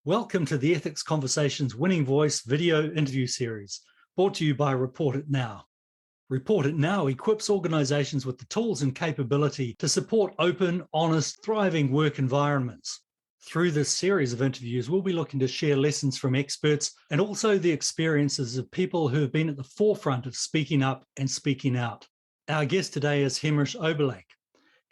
Welcome to the Ethics Conversations Winning Voice video interview series, brought to you by Report It Now. Report It Now equips organizations with the tools and capability to support open, honest, thriving work environments. Through this series of interviews, we'll be looking to share lessons from experts and also the experiences of people who have been at the forefront of speaking up and speaking out. Our guest today is Hemrish Aubeelack.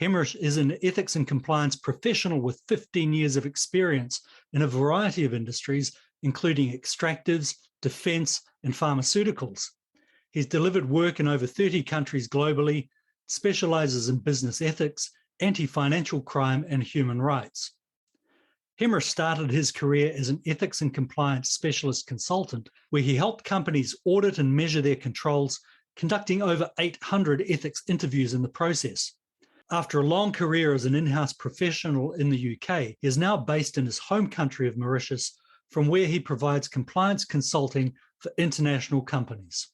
Hemrish is an ethics and compliance professional with 15 years of experience in a variety of industries, including extractives, defense, and pharmaceuticals. He's delivered work in over 30 countries globally, specializes in business ethics, anti-financial crime, and human rights. Hemrish started his career as an ethics and compliance specialist consultant, where he helped companies audit and measure their controls, conducting over 800 ethics interviews in the process. After a long career as an in-house professional in the UK, he is now based in his home country of Mauritius, from where he provides compliance consulting for international companies.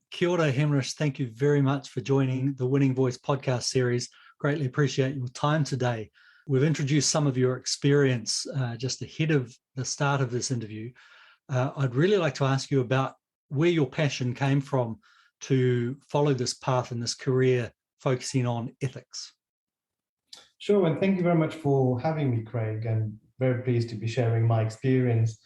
Kia ora, Hemrish. Thank you very much for joining the Winning Voice podcast series. Greatly appreciate your time today. We've introduced some of your experience just ahead of the start of this interview. I'd really like to ask you about where your passion came from to follow this path and this career focusing on ethics. Sure, and thank you very much for having me, Craig. I'm very pleased to be sharing my experience.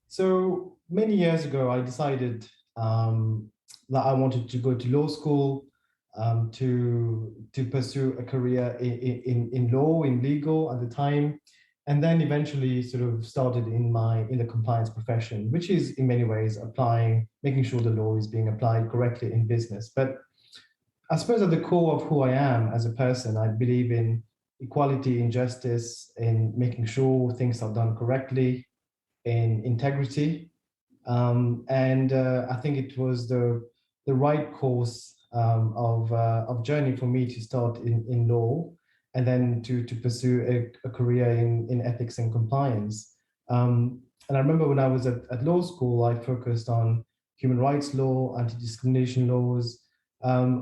So many years ago, I decided that I wanted to go to law school, to pursue a career in law, in legal at the time, and then eventually sort of started in the compliance profession, which is in many ways making sure the law is being applied correctly in business. But I suppose at the core of who I am as a person, I believe in equality, in justice, in making sure things are done correctly, in integrity. I think it was the right course of journey for me to start in law and then to pursue a career in ethics and compliance. And I remember when I was at law school, I focused on human rights law, anti-discrimination laws,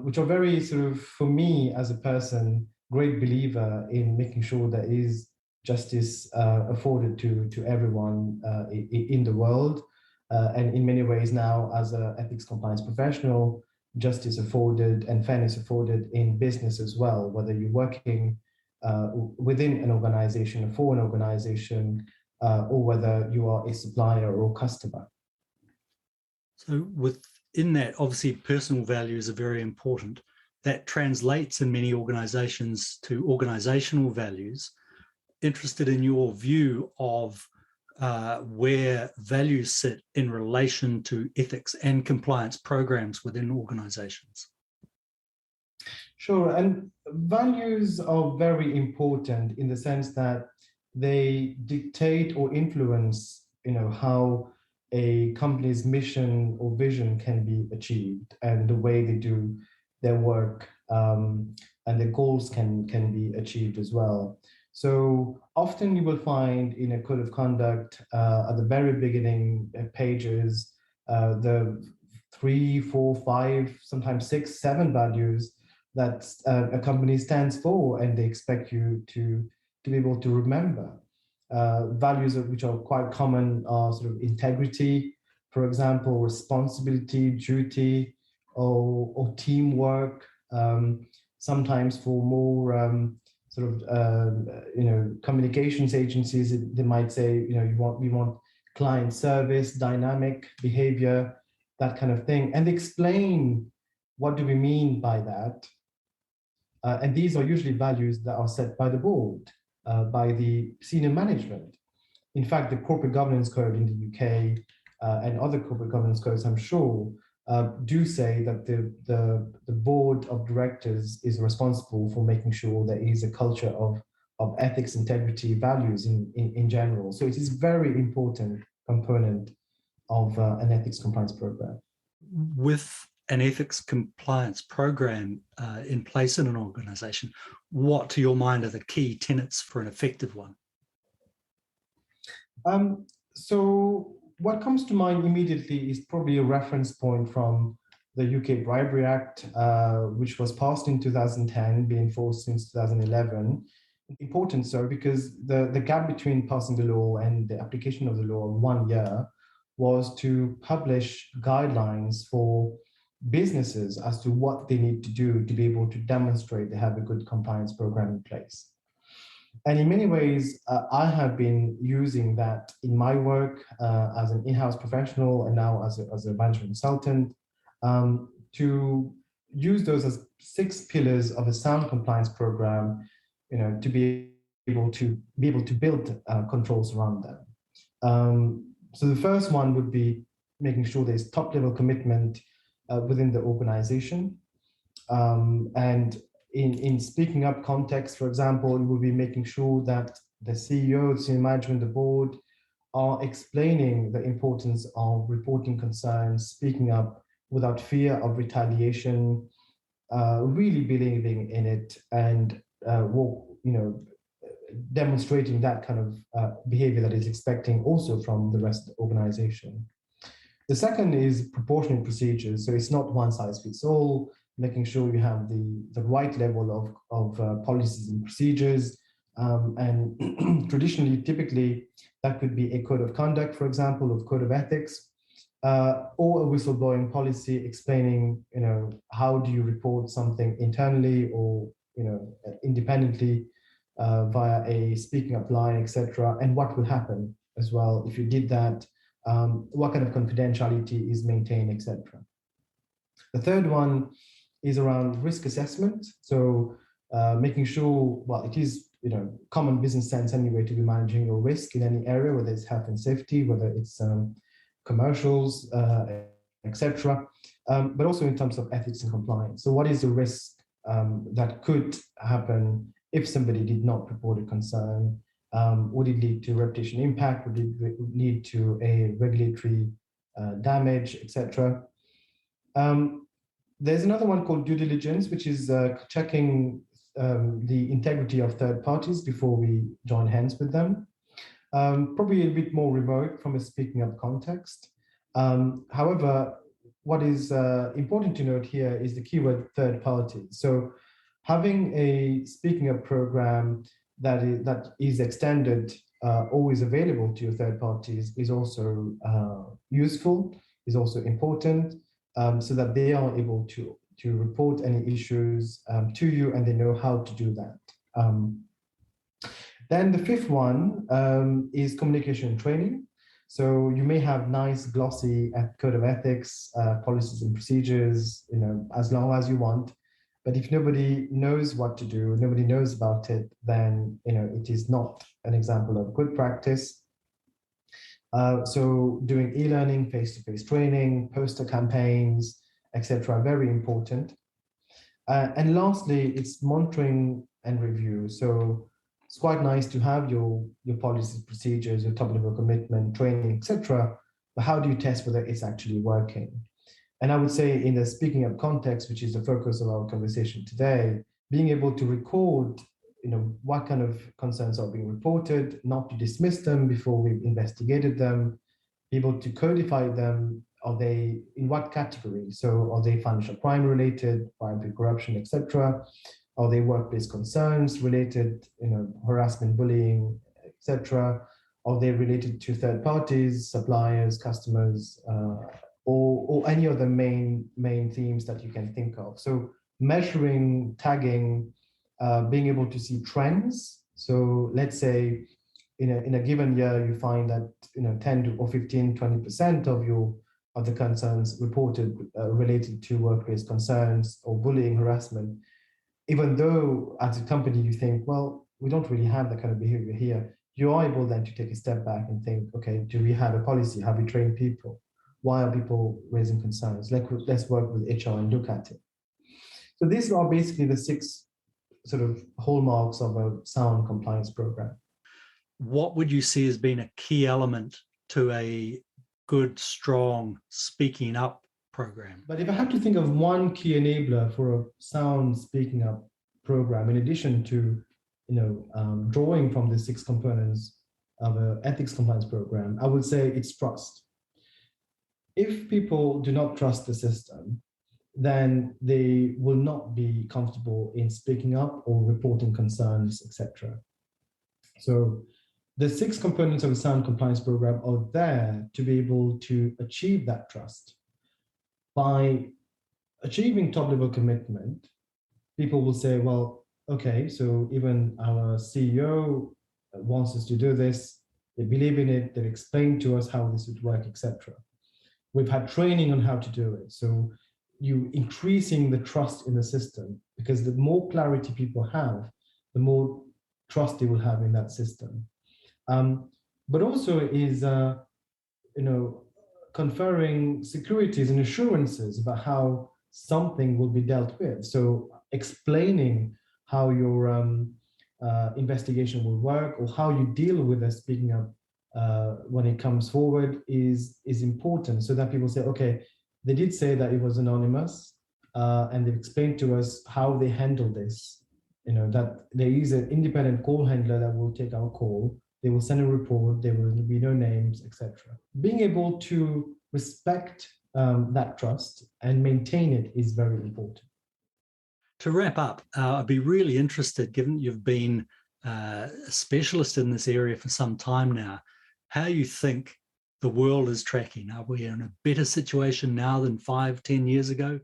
which are very sort of, for me as a person, great believer in making sure there is justice afforded to everyone in the world. And in many ways now, as an ethics compliance professional, justice afforded and fairness afforded in business as well, whether you're working within an organization or for an organization, or whether you are a supplier or customer. So within that, obviously personal values are very important. That translates in many organizations to organizational values. Interested in your view of where values sit in relation to ethics and compliance programs within organizations. Sure, and values are very important in the sense that they dictate or influence, how a company's mission or vision can be achieved and the way they do their work, and the goals can be achieved as well. So often you will find in a code of conduct at the very beginning pages, the 3, 4, 5, sometimes 6, 7 values that a company stands for, and they expect you to be able to remember. Values which are quite common are sort of integrity, for example, responsibility, duty, or teamwork. Sometimes for more communications agencies, they might say, we want client service, dynamic behavior, that kind of thing, and explain what do we mean by that. And these are usually values that are set by the board, by the senior management. In fact, the corporate governance code in the UK and other corporate governance codes, I'm sure, do say that the board of directors is responsible for making sure there is a culture of ethics, integrity, values in general. So it is a very important component of an ethics compliance program. With an ethics compliance program in place in an organization, what to your mind are the key tenets for an effective one? So what comes to mind immediately is probably a reference point from the UK Bribery Act, which was passed in 2010, being enforced since 2011. Important so because the gap between passing the law and the application of the law of 1 year was to publish guidelines for businesses as to what they need to do to be able to demonstrate they have a good compliance program in place. And in many ways, I have been using that in my work as an in-house professional and now as a management consultant to use those as 6 pillars of a sound compliance program, to be able to build controls around them. So the first one would be making sure there's top-level commitment within the organization, and in speaking up context, for example, we will be making sure that the CEO, the senior management, the board are explaining the importance of reporting concerns, speaking up without fear of retaliation, really believing in it, and demonstrating that kind of behavior that is expecting also from the rest of the organization. The second is proportionate procedures. So it's not one size fits all, making sure you have the right level of policies and procedures. And traditionally, typically, that could be a code of conduct, for example, or code of ethics, or a whistleblowing policy explaining, how do you report something internally or, independently via a speaking up line, etc., and what will happen as well if you did that. What kind of confidentiality is maintained, etc. The third one is around risk assessment. So making sure, well, it is common business sense anyway to be managing your risk in any area, whether it's health and safety, whether it's commercials, etc. But also in terms of ethics and compliance. So what is the risk that could happen if somebody did not report a concern? Would it lead to reputation impact? Would it lead to a regulatory damage, etc.? There's another one called due diligence, which is checking the integrity of third parties before we join hands with them. Probably a bit more remote from a speaking up context. However, what is important to note here is the keyword third party. So having a speaking up program that is extended, always available to your third parties is also useful, is also important, so that they are able to report any issues to you and they know how to do that. Then the fifth one is communication and training. So you may have nice glossy code of ethics, policies and procedures, as long as you want. But if nobody knows what to do, nobody knows about it, then it is not an example of good practice. So doing e-learning, face-to-face training, poster campaigns, etc., very important. And lastly, it's monitoring and review. So it's quite nice to have your policies, procedures, your top-level commitment, training, etc. But how do you test whether it's actually working? And I would say in the speaking up context, which is the focus of our conversation today, being able to record, what kind of concerns are being reported, not to dismiss them before we've investigated them, be able to codify them. Are they in what category? So are they financial crime related, bribery, corruption, etc.? Are they workplace concerns related, harassment, bullying, etc.? Are they related to third parties, suppliers, customers, or any of the main themes that you can think of? So measuring, tagging, being able to see trends. So let's say in a given year, you find that 10 or 15, 20% of the concerns reported related to workplace concerns or bullying, harassment. Even though as a company you think, well, we don't really have that kind of behavior here, you are able then to take a step back and think, okay, do we have a policy? Have we trained people? Why are people raising concerns? Let's work with HR and look at it. So these are basically the 6 sort of hallmarks of a sound compliance program. What would you see as being a key element to a good, strong speaking up program? But if I had to think of one key enabler for a sound speaking up program, in addition to drawing from the 6 components of an ethics compliance program, I would say it's trust. If people do not trust the system, then they will not be comfortable in speaking up or reporting concerns, etc. So the 6 components of a sound compliance program are there to be able to achieve that trust. By achieving top-level commitment, people will say, well, okay, so even our CEO wants us to do this, they believe in it, they've explained to us how this would work, etc. We've had training on how to do it. So you increasing the trust in the system, because the more clarity people have, the more trust they will have in that system. But also is, conferring securities and assurances about how something will be dealt with. So explaining how your investigation will work, or how you deal with a speaking up when it comes forward is important, so that people say, okay, they did say that it was anonymous, and they've explained to us how they handle this. That there is an independent call handler that will take our call. They will send a report. There will be no names, etc. Being able to respect that trust and maintain it is very important. To wrap up, I'd be really interested, given you've been a specialist in this area for some time now, how you think the world is tracking. Are we in a better situation now than 5-10 years ago?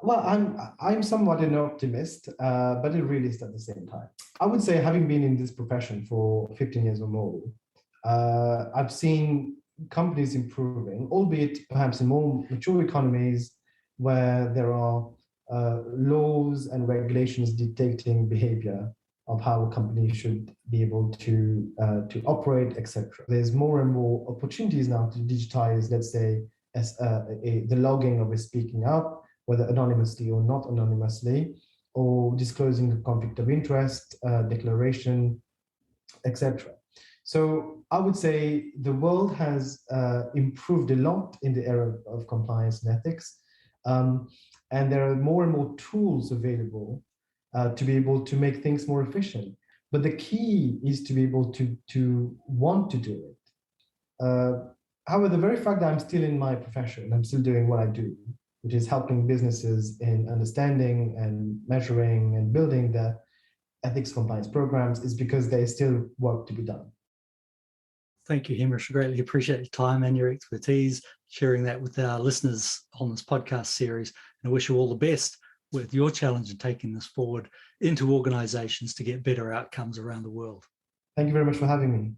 Well, I'm somewhat an optimist, but a realist at the same time. I would say, having been in this profession for 15 years or more, I've seen companies improving, albeit perhaps in more mature economies where there are laws and regulations dictating behavior of how a company should be able to operate, etc. There's more and more opportunities now to digitize, let's say, the logging of a speaking up, whether anonymously or not anonymously, or disclosing a conflict of interest, declaration, etc. So I would say the world has improved a lot in the area of compliance and ethics. And there are more and more tools available to be able to make things more efficient. But the key is to be able to want to do it. However, the very fact that I'm still in my profession, I'm still doing what I do, which is helping businesses in understanding and measuring and building the ethics compliance programs, is because there is still work to be done. Thank you, Hemrish. I greatly appreciate your time and your expertise, sharing that with our listeners on this podcast series. And I wish you all the best with your challenge in taking this forward into organizations to get better outcomes around the world. Thank you very much for having me.